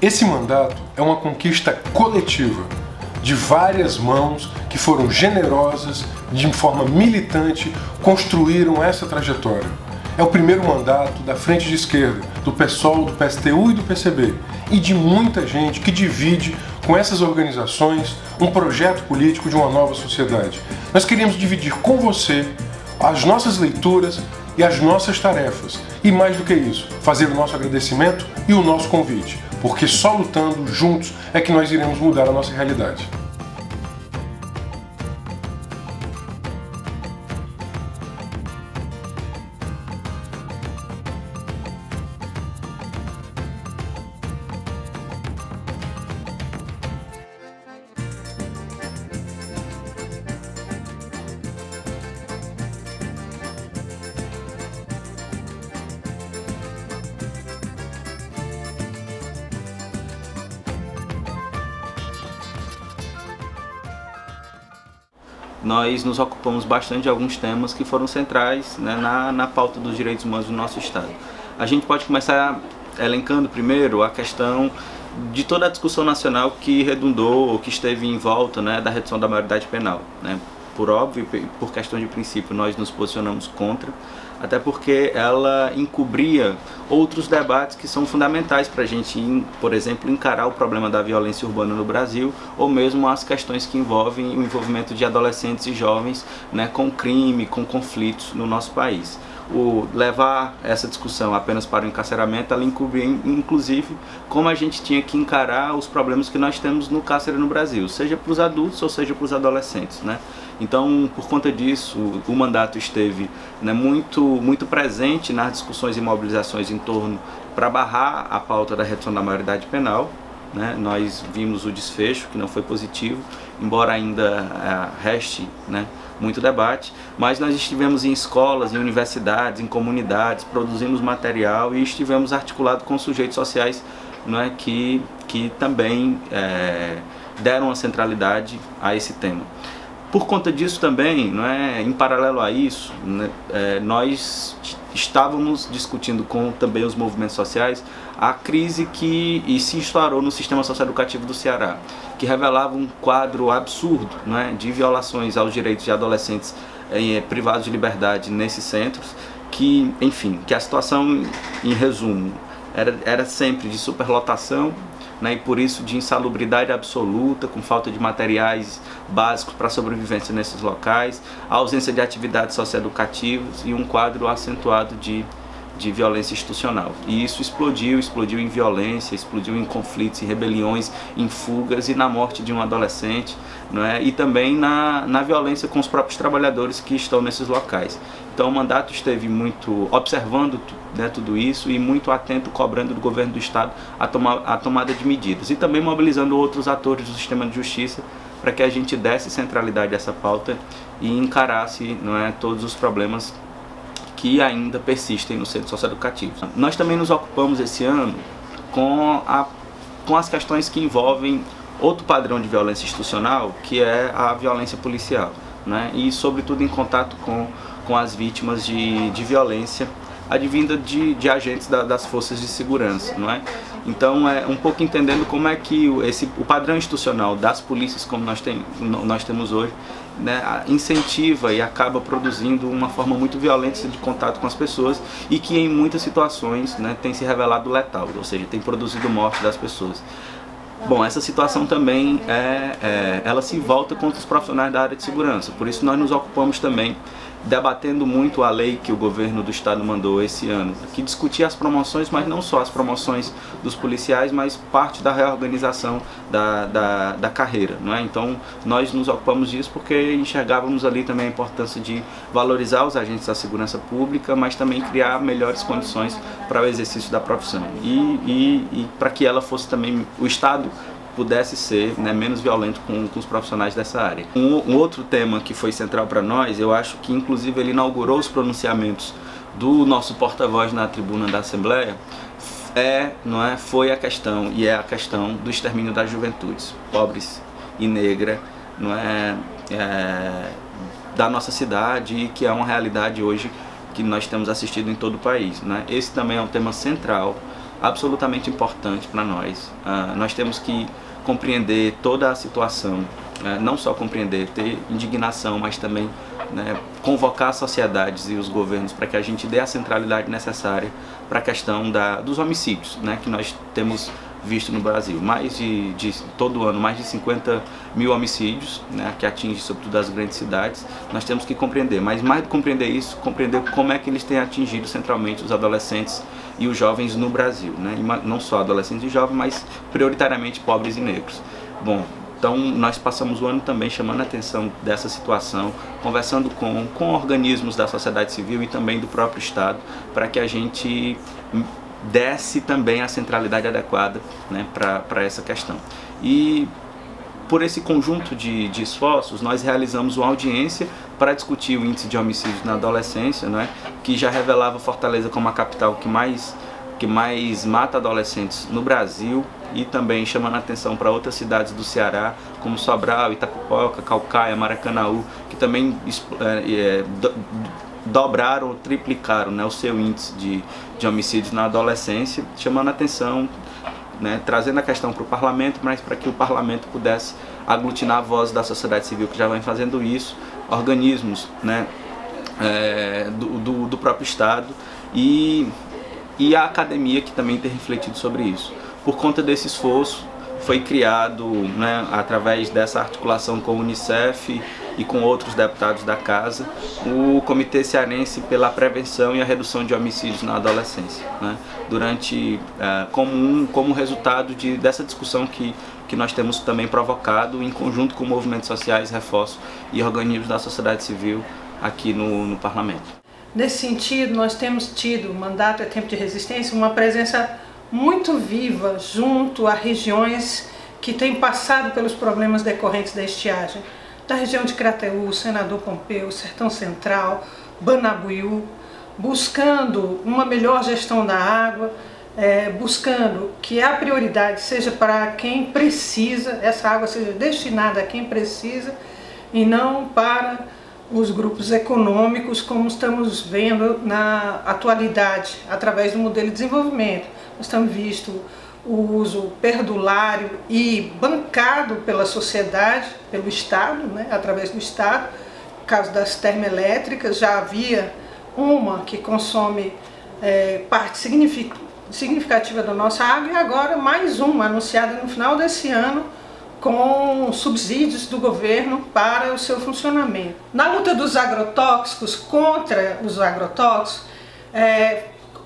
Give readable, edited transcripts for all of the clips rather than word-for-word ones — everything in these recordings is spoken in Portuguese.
Esse mandato é uma conquista coletiva, de várias mãos que foram generosas, de forma militante, construíram essa trajetória. É o primeiro mandato da Frente de Esquerda, do PSOL, do PSTU e do PCB, e de muita gente que divide com essas organizações um projeto político de uma nova sociedade. Nós queríamos dividir com você as nossas leituras e as nossas tarefas, e mais do que isso, fazer o nosso agradecimento e o nosso convite, porque só lutando juntos é que nós iremos mudar a nossa realidade. Nós nos ocupamos bastante de alguns temas que foram centrais, né, na pauta dos direitos humanos do nosso Estado. A gente pode começar elencando primeiro a questão de toda a discussão nacional que redundou ou que esteve em volta, né, da redução da maioridade penal, né. Por óbvio e por questão de princípio, nós nos posicionamos contra, até porque ela encobria outros debates que são fundamentais para a gente, por exemplo, encarar o problema da violência urbana no Brasil, ou mesmo as questões que envolvem o envolvimento de adolescentes e jovens, né, com crime, com conflitos no nosso país. Levar essa discussão apenas para o encarceramento, ela encobria, inclusive, como a gente tinha que encarar os problemas que nós temos no cárcere no Brasil, seja para os adultos ou seja para os adolescentes, né? Então, por conta disso, o mandato esteve, né, muito presente nas discussões e mobilizações em torno para barrar a pauta da redução da maioridade penal, né? Nós vimos o desfecho, que não foi positivo, embora ainda reste, né, muito debate, mas nós estivemos em escolas, em universidades, em comunidades, produzimos material e estivemos articulados com sujeitos sociais, não é, que também deram a centralidade a esse tema. Por conta disso também, não é, em paralelo a isso, né, nós estávamos discutindo com também os movimentos sociais a crise que se instaurou no sistema socioeducativo do Ceará, que revelava um quadro absurdo, não é, de violações aos direitos de adolescentes privados de liberdade nesses centros, que, enfim, que a situação, em resumo, era sempre de superlotação, né, e por isso de insalubridade absoluta, com falta de materiais básicos para a sobrevivência nesses locais, a ausência de atividades socioeducativas e um quadro acentuado de violência institucional. E isso explodiu em violência, explodiu em conflitos, em rebeliões, em fugas e na morte de um adolescente, não é? E também na violência com os próprios trabalhadores que estão nesses locais. Então o mandato esteve muito observando, né, tudo isso e muito atento, cobrando do governo do Estado a tomada de medidas e também mobilizando outros atores do sistema de justiça para que a gente desse centralidade a essa pauta e encarasse, não é, todos os problemas que ainda persistem no centro socioeducativo. Nós também nos ocupamos esse ano com as questões que envolvem outro padrão de violência institucional, que é a violência policial, né? E sobretudo em contato com as vítimas de violência advinda de agentes das forças de segurança, não é? Então, um pouco entendendo como é que o padrão institucional das polícias, como nós temos hoje, né, incentiva e acaba produzindo uma forma muito violenta de contato com as pessoas e que em muitas situações, né, tem se revelado letal, ou seja, tem produzido morte das pessoas. Bom, essa situação também ela se volta contra os profissionais da área de segurança, por isso nós nos ocupamos também debatendo muito a lei que o governo do estado mandou esse ano, que discutia as promoções, mas não só as promoções dos policiais, mas parte da reorganização da carreira, não é? Então nós nos ocupamos disso porque enxergávamos ali também a importância de valorizar os agentes da segurança pública, mas também criar melhores condições para o exercício da profissão e para que ela fosse também, o Estado pudesse ser, né, menos violento com os profissionais dessa área. Um outro tema que foi central para nós, eu acho que inclusive ele inaugurou os pronunciamentos do nosso porta-voz na tribuna da Assembleia, foi a questão, e é a questão do extermínio das juventudes, pobres e negra, não é, da nossa cidade, e que é uma realidade hoje que nós temos assistido em todo o país, né? Esse também é um tema central absolutamente importante para nós. Nós temos que compreender toda a situação, não só compreender, ter indignação, mas também, né, convocar as sociedades e os governos para que a gente dê a centralidade necessária para a questão dos homicídios, né, que nós temos visto no Brasil. Todo ano, mais de 50 mil homicídios, né, que atinge sobretudo as grandes cidades. Nós temos que compreender, mas mais do que compreender isso, compreender como é que eles têm atingido centralmente os adolescentes e os jovens no Brasil, né, e não só adolescentes e jovens, mas prioritariamente pobres e negros. Bom, então nós passamos o ano também chamando a atenção dessa situação, conversando com organismos da sociedade civil e também do próprio Estado, para que a gente desse também a centralidade adequada, né, para essa questão. E por esse conjunto de esforços, nós realizamos uma audiência para discutir o índice de homicídios na adolescência, né, que já revelava Fortaleza como a capital que mais mata adolescentes no Brasil, e também chamando a atenção para outras cidades do Ceará, como Sobral, Itapipoca, Caucaia, Maracanaú, que também dobraram ou triplicaram, né, o seu índice de homicídios na adolescência, chamando a atenção, né, trazendo a questão para o parlamento, mas para que o parlamento pudesse aglutinar a voz da sociedade civil que já vem fazendo isso, organismos, né, do próprio Estado e a academia, que também tem refletido sobre isso. Por conta desse esforço, foi criado, né, através dessa articulação com o Unicef e com outros deputados da Casa, o Comitê Cearense pela Prevenção e a Redução de Homicídios na Adolescência, né, como resultado dessa discussão que nós temos também provocado em conjunto com movimentos sociais, reforço e organismos da sociedade civil aqui no Parlamento. Nesse sentido, nós temos tido, o Mandato é Tempo de Resistência, uma presença muito viva junto a regiões que têm passado pelos problemas decorrentes da estiagem. Da região de Crateús, Senador Pompeu, Sertão Central, Banabuiú, buscando uma melhor gestão da água, buscando que a prioridade seja para quem precisa, essa água seja destinada a quem precisa e não para os grupos econômicos, como estamos vendo na atualidade, através do modelo de desenvolvimento. Nós temos visto o uso perdulário e bancado pela sociedade, pelo Estado, né, através do Estado. No caso das termoelétricas, já havia uma que consome parte significativa da nossa água, e agora mais uma anunciada no final desse ano, com subsídios do governo para o seu funcionamento. Na luta dos agrotóxicos, contra os agrotóxicos,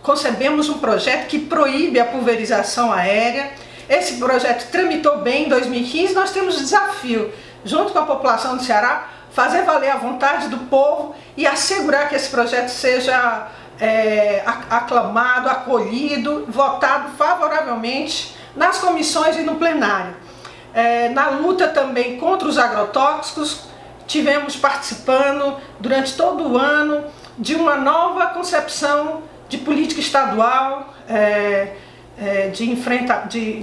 concebemos um projeto que proíbe a pulverização aérea. Esse projeto tramitou bem em 2015, nós temos o desafio, junto com a população do Ceará, fazer valer a vontade do povo e assegurar que esse projeto seja aclamado, acolhido, votado favoravelmente nas comissões e no plenário. Na luta também contra os agrotóxicos, tivemos participando durante todo o ano de uma nova concepção de política estadual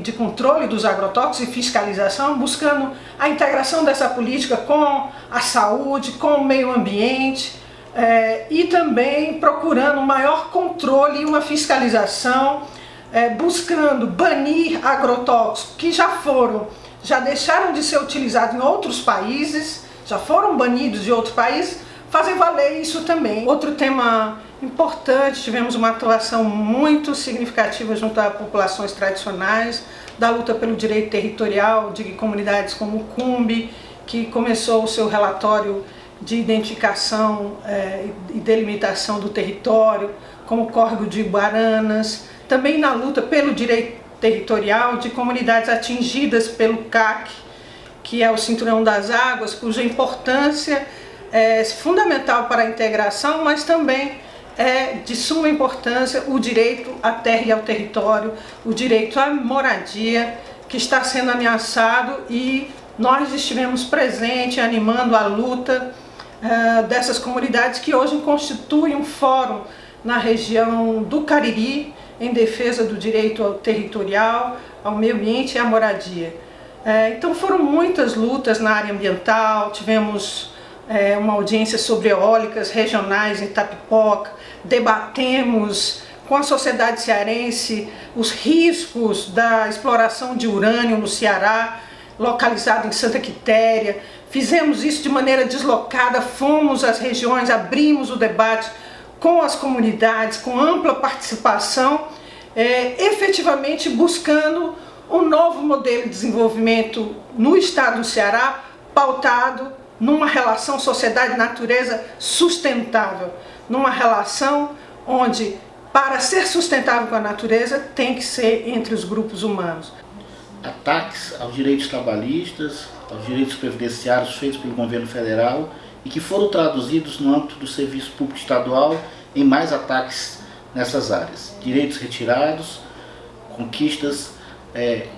de controle dos agrotóxicos e fiscalização, buscando a integração dessa política com a saúde, com o meio ambiente, e também procurando um maior controle e uma fiscalização, buscando banir agrotóxicos que já deixaram de ser utilizados em outros países, já foram banidos de outros países, fazer valer isso também. Outro tema importante, tivemos uma atuação muito significativa junto a populações tradicionais, da luta pelo direito territorial de comunidades como o Cumbe, que começou o seu relatório de identificação e delimitação do território, como o Córrego de Guaranas, também na luta pelo direito territorial de comunidades atingidas pelo CAC, que é o Cinturão das Águas, cuja importância é fundamental para a integração, mas também é de suma importância o direito à terra e ao território, o direito à moradia, que está sendo ameaçado, e nós estivemos presentes animando a luta dessas comunidades, que hoje constituem um fórum na região do Cariri, em defesa do direito ao territorial, ao meio ambiente e à moradia. Então foram muitas lutas na área ambiental, tivemos uma audiência sobre eólicas regionais em Itapipoca, debatemos com a sociedade cearense, os riscos da exploração de urânio no Ceará, localizado em Santa Quitéria. Fizemos isso de maneira deslocada, fomos às regiões, abrimos o debate com as comunidades, com ampla participação, efetivamente buscando um novo modelo de desenvolvimento no estado do Ceará, pautado numa relação sociedade-natureza sustentável, numa relação onde, para ser sustentável com a natureza, tem que ser entre os grupos humanos. Ataques aos direitos trabalhistas, aos direitos previdenciários feitos pelo governo federal e que foram traduzidos no âmbito do serviço público estadual em mais ataques nessas áreas. Direitos retirados, conquistas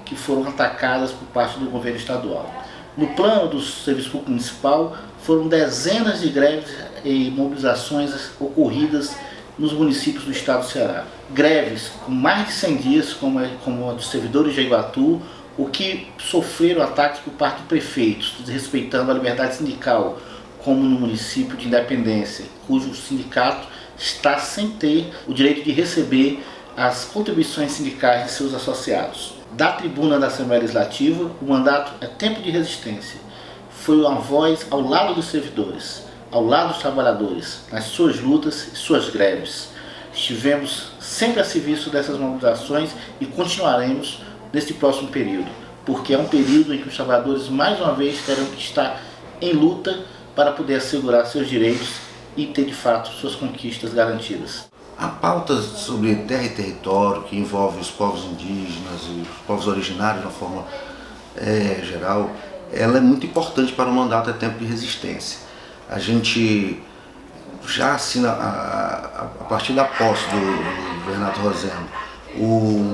que foram atacadas por parte do governo estadual. No plano do serviço público municipal, foram dezenas de greves e mobilizações ocorridas nos municípios do estado do Ceará. Greves com mais de 100 dias, como a dos servidores de Iguatu, o que sofreram ataques por parte de prefeitos, desrespeitando a liberdade sindical, como no município de Independência, cujo sindicato está sem ter o direito de receber as contribuições sindicais de seus associados. Da tribuna da Assembleia Legislativa, o mandato é tempo de resistência. Foi uma voz ao lado dos servidores, ao lado dos trabalhadores, nas suas lutas e suas greves. Estivemos sempre a serviço dessas mobilizações e continuaremos neste próximo período, porque é um período em que os trabalhadores mais uma vez terão que estar em luta para poder assegurar seus direitos e ter de fato suas conquistas garantidas. A pauta sobre terra e território, que envolve os povos indígenas e os povos originários de uma forma geral, ela é muito importante para o mandato É Tempo de Resistência. A gente já assina, a partir da posse do Bernardo Rosendo,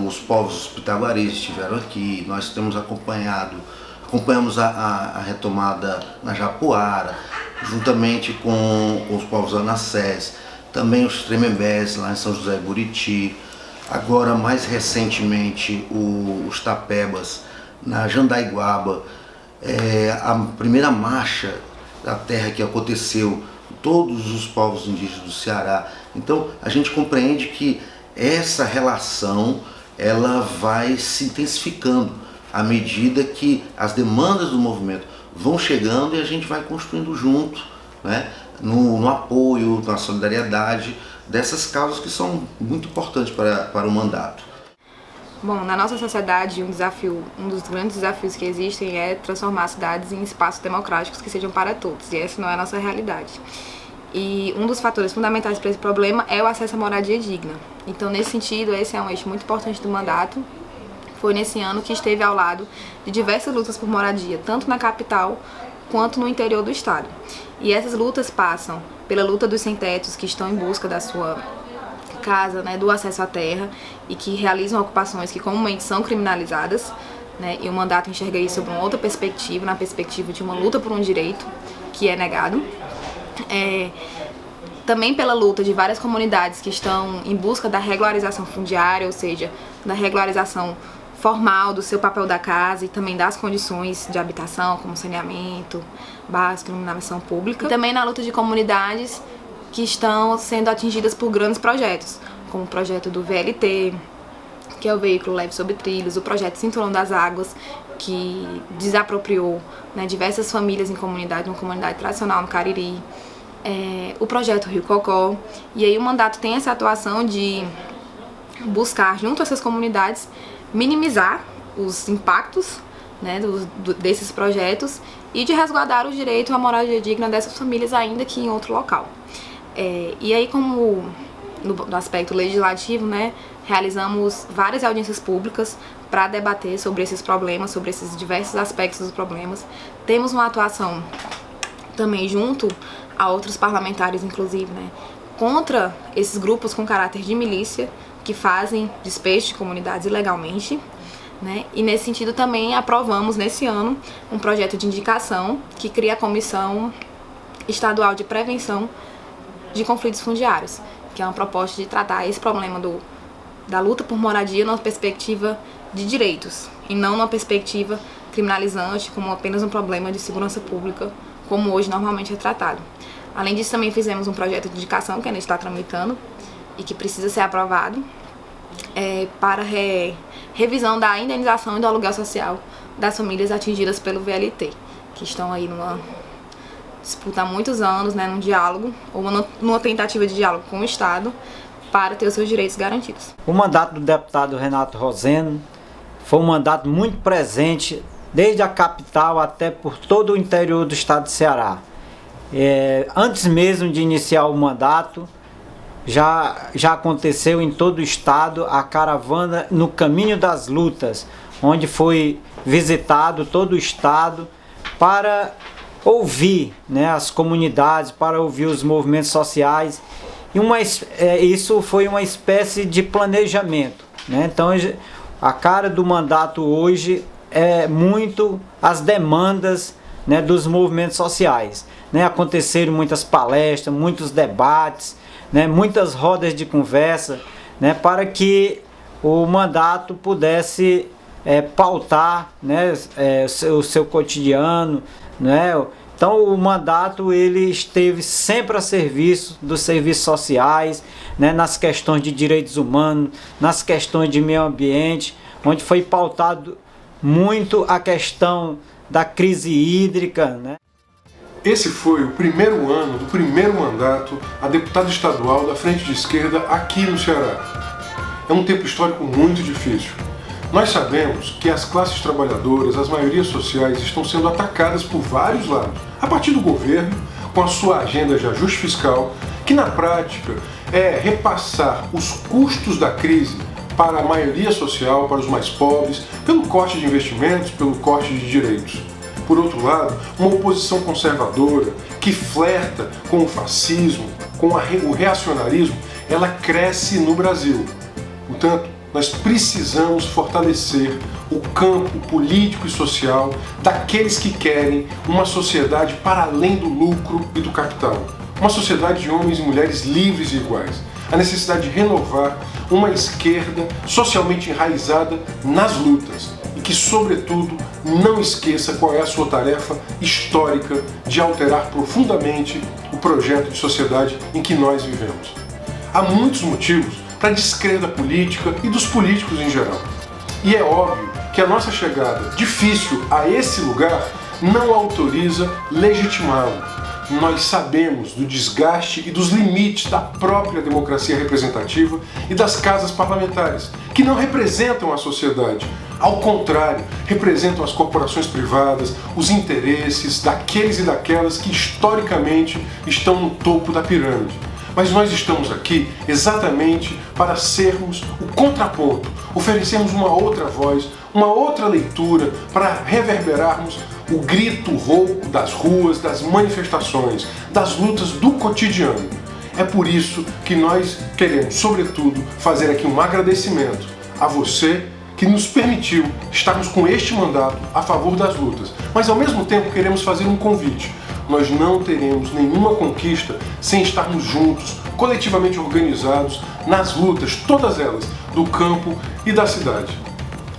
os povos pitaguaris estiveram aqui, nós temos acompanhamos a retomada na Japuara, juntamente com os povos anassés, também os Tremembés lá em São José de Buriti, agora mais recentemente os Tapebas na Jandaiguaba, a primeira marcha da terra que aconteceu, todos os povos indígenas do Ceará. Então a gente compreende que essa relação ela vai se intensificando à medida que as demandas do movimento vão chegando e a gente vai construindo junto, né, no apoio, na solidariedade dessas causas que são muito importantes para o mandato. Bom, na nossa sociedade, um dos grandes desafios que existem é transformar cidades em espaços democráticos que sejam para todos, e essa não é a nossa realidade. E um dos fatores fundamentais para esse problema é o acesso à moradia digna. Então, nesse sentido, esse é um eixo muito importante do mandato. Foi nesse ano que esteve ao lado de diversas lutas por moradia, tanto na capital quanto no interior do estado. E essas lutas passam pela luta dos sem-tetos que estão em busca da sua casa, né, do acesso à terra e que realizam ocupações que comumente são criminalizadas, né, e o mandato enxerga isso sob uma outra perspectiva, na perspectiva de uma luta por um direito que é negado. Também pela luta de várias comunidades que estão em busca da regularização fundiária, ou seja, da regularização formal do seu papel da casa e também das condições de habitação, como saneamento básico, iluminação pública. E também na luta de comunidades que estão sendo atingidas por grandes projetos, como o projeto do VLT, que é o Veículo Leve sobre Trilhos, o projeto Cinturão das Águas, que desapropriou, né, diversas famílias em comunidade, uma comunidade tradicional no Cariri, o projeto Rio Cocó. E aí o mandato tem essa atuação de buscar, junto a essas comunidades, minimizar os impactos, né, desses projetos e de resguardar o direito à moradia digna dessas famílias, ainda que em outro local. E aí, como no aspecto legislativo, né, realizamos várias audiências públicas para debater sobre esses problemas, sobre esses diversos aspectos dos problemas. Temos uma atuação também junto a outros parlamentares, inclusive, né, contra esses grupos com caráter de milícia que fazem despejo de comunidades ilegalmente, né? E nesse sentido também aprovamos nesse ano um projeto de indicação que cria a Comissão Estadual de Prevenção de Conflitos Fundiários, que é uma proposta de tratar esse problema da luta por moradia numa perspectiva de direitos e não numa perspectiva criminalizante, como apenas um problema de segurança pública, como hoje normalmente é tratado. Além disso, também fizemos um projeto de indicação que ainda está tramitando, e que precisa ser aprovado para revisão da indenização e do aluguel social das famílias atingidas pelo VLT, que estão aí numa disputa há muitos anos, né, num diálogo ou numa tentativa de diálogo com o Estado para ter os seus direitos garantidos. O mandato do deputado Renato Roseno foi um mandato muito presente desde a capital até por todo o interior do estado de Ceará. Antes mesmo de iniciar o mandato, já aconteceu em todo o estado a caravana no Caminho das Lutas, onde foi visitado todo o estado para ouvir, né, as comunidades, para ouvir os movimentos sociais. Isso foi uma espécie de planejamento, né? Então a cara do mandato hoje é muito as demandas, né, dos movimentos sociais, né? Aconteceram muitas palestras, muitos debates, né, muitas rodas de conversa, né, para que o mandato pudesse pautar, né, o seu cotidiano, né? Então o mandato ele esteve sempre a serviço dos serviços sociais, né, nas questões de direitos humanos, nas questões de meio ambiente, onde foi pautado muito a questão da crise hídrica, né? Esse foi o primeiro ano do primeiro mandato a deputado estadual da Frente de Esquerda aqui no Ceará. É um tempo histórico muito difícil. Nós sabemos que as classes trabalhadoras, as maiorias sociais, estão sendo atacadas por vários lados, a partir do governo, com a sua agenda de ajuste fiscal, que na prática é repassar os custos da crise para a maioria social, para os mais pobres, pelo corte de investimentos, pelo corte de direitos. Por outro lado, uma oposição conservadora que flerta com o fascismo, com o reacionarismo, ela cresce no Brasil. Portanto, nós precisamos fortalecer o campo político e social daqueles que querem uma sociedade para além do lucro e do capital. Uma sociedade de homens e mulheres livres e iguais. A necessidade de renovar uma esquerda socialmente enraizada nas lutas e que, sobretudo, não esqueça qual é a sua tarefa histórica de alterar profundamente o projeto de sociedade em que nós vivemos. Há muitos motivos para descrer da política e dos políticos em geral. E é óbvio que a nossa chegada difícil a esse lugar não autoriza legitimá-lo. Nós sabemos do desgaste e dos limites da própria democracia representativa e das casas parlamentares, que não representam a sociedade. Ao contrário, representam as corporações privadas, os interesses daqueles e daquelas que historicamente estão no topo da pirâmide. Mas nós estamos aqui exatamente para sermos o contraponto, oferecermos uma outra voz, uma outra leitura, para reverberarmos o grito rouco das ruas, das manifestações, das lutas do cotidiano. É por isso que nós queremos, sobretudo, fazer aqui um agradecimento a você que nos permitiu estarmos com este mandato a favor das lutas. Mas ao mesmo tempo queremos fazer um convite. Nós não teremos nenhuma conquista sem estarmos juntos, coletivamente organizados, nas lutas, todas elas, do campo e da cidade.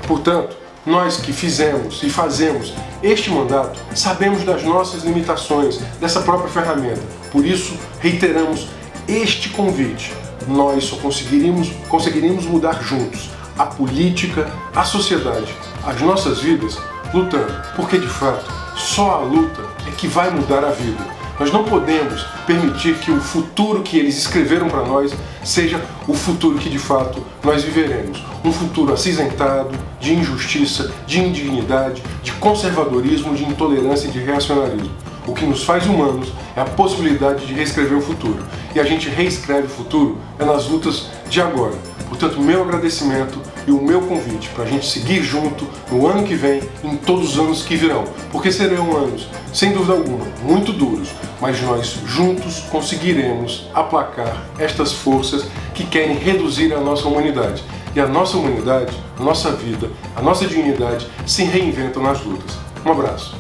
Portanto, nós que fizemos e fazemos este mandato, sabemos das nossas limitações, dessa própria ferramenta. Por isso, reiteramos este convite. Nós só conseguiríamos mudar juntos a política, a sociedade, as nossas vidas, lutando. Porque, de fato, só a luta é que vai mudar a vida. Nós não podemos permitir que o futuro que eles escreveram para nós seja o futuro que de fato nós viveremos. Um futuro acinzentado, de injustiça, de indignidade, de conservadorismo, de intolerância e de reacionarismo. O que nos faz humanos é a possibilidade de reescrever o futuro. E a gente reescreve o futuro nas lutas de agora. Portanto, meu agradecimento e o meu convite para a gente seguir junto no ano que vem e em todos os anos que virão. Porque serão anos, sem dúvida alguma, muito duros, mas nós juntos conseguiremos aplacar estas forças que querem reduzir a nossa humanidade. E a nossa humanidade, a nossa vida, a nossa dignidade se reinventam nas lutas. Um abraço.